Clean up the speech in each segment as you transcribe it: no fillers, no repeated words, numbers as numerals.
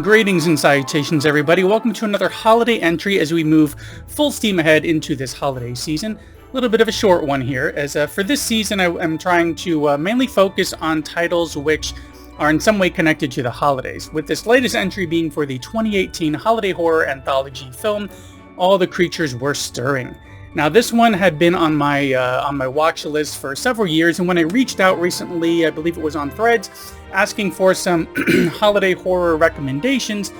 Greetings and salutations, everybody. Welcome to another holiday entry as we move full steam ahead into this holiday season. A little bit of a short one here, as for this season I'm trying to mainly focus on titles which are in some way connected to the holidays, with this latest entry being for the 2018 holiday horror anthology film, All the Creatures Were Stirring. Now, this one had been on my watch list for several years, and when I reached out recently, I believe it was on Threads, asking for some holiday horror recommendations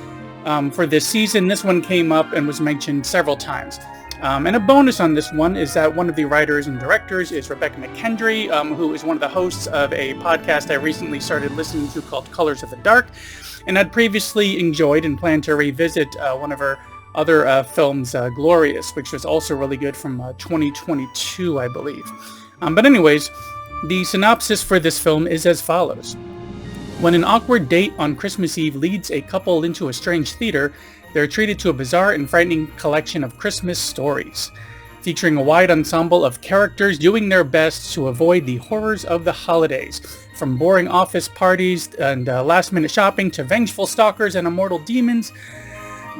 for this season, this one came up and was mentioned several times. And a bonus on this one is that one of the writers and directors is Rebekah, who is one of the hosts of a podcast I recently started listening to called Colors of the Dark, and I'd previously enjoyed and planned to revisit one of her other films, Glorious, which was also really good from 2022, I believe. But anyways, the synopsis for this film is as follows. When an awkward date on Christmas Eve leads a couple into a strange theater, they're treated to a bizarre and frightening collection of Christmas stories, featuring a wide ensemble of characters doing their best to avoid the horrors of the holidays. From boring office parties and last-minute shopping to vengeful stalkers and immortal demons,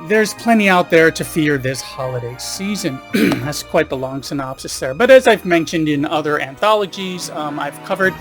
there's plenty out there to fear this holiday season. That's quite the long synopsis there. But as I've mentioned in other anthologies I've covered,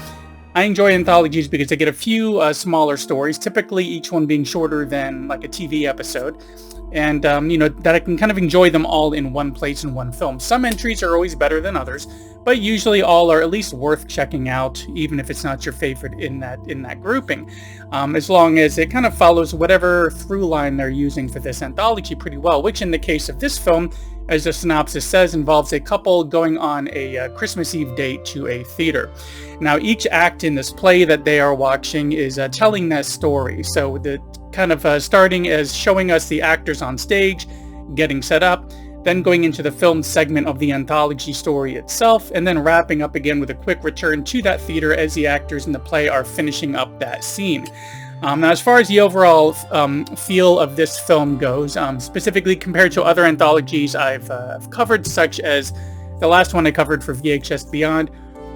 I enjoy anthologies because they get a few smaller stories, typically each one being shorter than like a TV episode. And, that I can kind of enjoy them all in one place in one film. Some entries are always better than others, but usually all are at least worth checking out, even if it's not your favorite in that grouping. As long as it kind of follows whatever through line they're using for this anthology pretty well, which in the case of this film, as the synopsis says, involves a couple going on a Christmas Eve date to a theater. Now, each act in this play that they are watching is telling that story. So the kind of starting as showing us the actors on stage, getting set up, then going into the film segment of the anthology story itself, and then wrapping up again with a quick return to that theater as the actors in the play are finishing up that scene. Now, as far as the overall feel of this film goes, specifically compared to other anthologies I've covered, such as the last one I covered for VHS Beyond,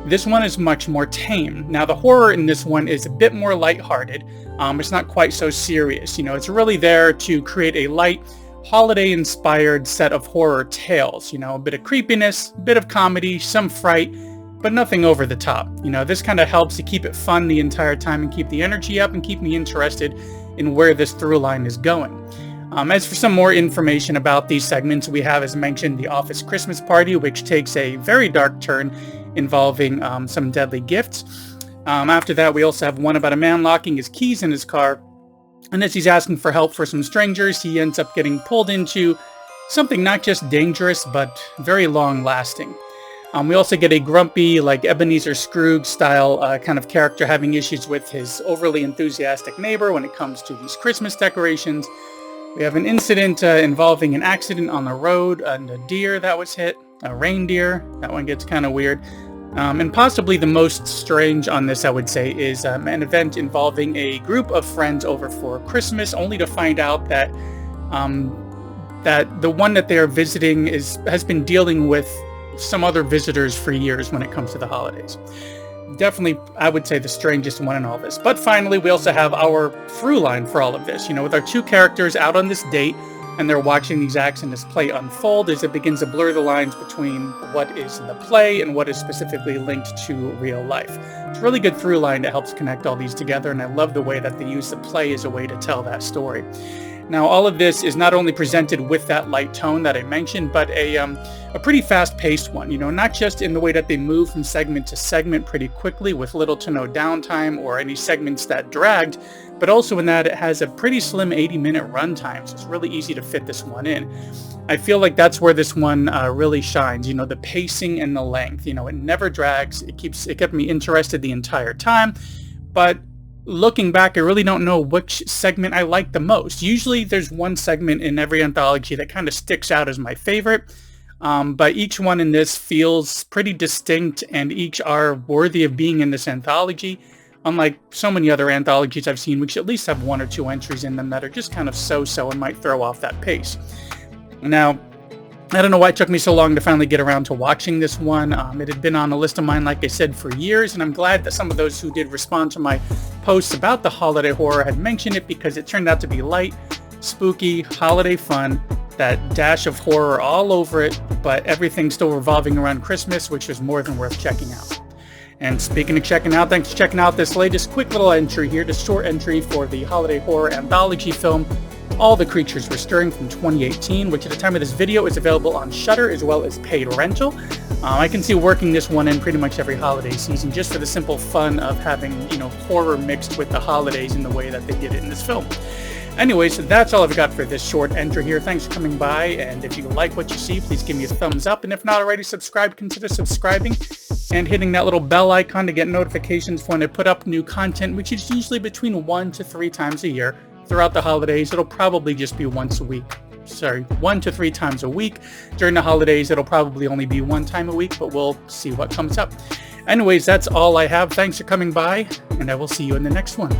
this one is much more tame. Now, the horror in this one is a bit more lighthearted. It's not quite so serious. It's really there to create a light, holiday-inspired set of horror tales. A bit of creepiness, a bit of comedy, some fright, but nothing over the top. This kind of helps to keep it fun the entire time and keep the energy up and keep me interested in where this through line is going. As for some more information about these segments, we have, as mentioned, the office Christmas party, which takes a very dark turn involving some deadly gifts. After that, we also have one about a man locking his keys in his car, and as he's asking for help for some strangers, he ends up getting pulled into something not just dangerous, but very long-lasting. We also get a grumpy, like Ebenezer Scrooge style kind of character having issues with his overly enthusiastic neighbor when it comes to these Christmas decorations. We have an incident involving an accident on the road and a deer that was hit, a reindeer. That one gets kind of weird. And possibly the most strange on this, I would say, is an event involving a group of friends over for Christmas, only to find out that that the one that they are visiting has been dealing with some other visitors for years when it comes to the holidays. Definitely, I would say, the strangest one in all this. But finally, we also have our through line for all of this. With our two characters out on this date, and they're watching these acts in this play unfold as it begins to blur the lines between what is in the play and what is specifically linked to real life. It's a really good through line that helps connect all these together, and I love the way that they use the play as a way to tell that story. Now, all of this is not only presented with that light tone that I mentioned, but a pretty fast-paced one, not just in the way that they move from segment to segment pretty quickly with little to no downtime or any segments that dragged, but also in that it has a pretty slim 80-minute runtime, so it's really easy to fit this one in. I feel like that's where this one really shines, the pacing and the length. It never drags. It kept me interested the entire time, but looking back, I really don't know which segment I like the most. Usually there's one segment in every anthology that kind of sticks out as my favorite, but each one in this feels pretty distinct, and each are worthy of being in this anthology, unlike so many other anthologies I've seen, which at least have one or two entries in them that are just kind of so-so and might throw off that pace. Now, I don't know why it took me so long to finally get around to watching this one. It had been on a list of mine, like I said, for years, and I'm glad that some of those who did respond to my posts about the holiday horror had mentioned it, because it turned out to be light, spooky, holiday fun, that dash of horror all over it, but everything still revolving around Christmas, which was more than worth checking out. And speaking of checking out, thanks for checking out this latest quick little entry here, this short entry for the holiday horror anthology film, All the Creatures Were Stirring from 2018, which at the time of this video is available on Shudder as well as paid rental. I can see working this one in pretty much every holiday season, just for the simple fun of having, horror mixed with the holidays in the way that they did it in this film. Anyways, that's all I've got for this short entry here. Thanks for coming by, and if you like what you see, please give me a thumbs up, and if not already subscribed, consider subscribing and hitting that little bell icon to get notifications for when I put up new content, which is usually between 1 to 3 times a year. Throughout the holidays, it'll probably just be 1 to 3 times a week. During the holidays, it'll probably only be 1 time a week, but we'll see what comes up. Anyways, that's all I have. Thanks for coming by, and I will see you in the next one.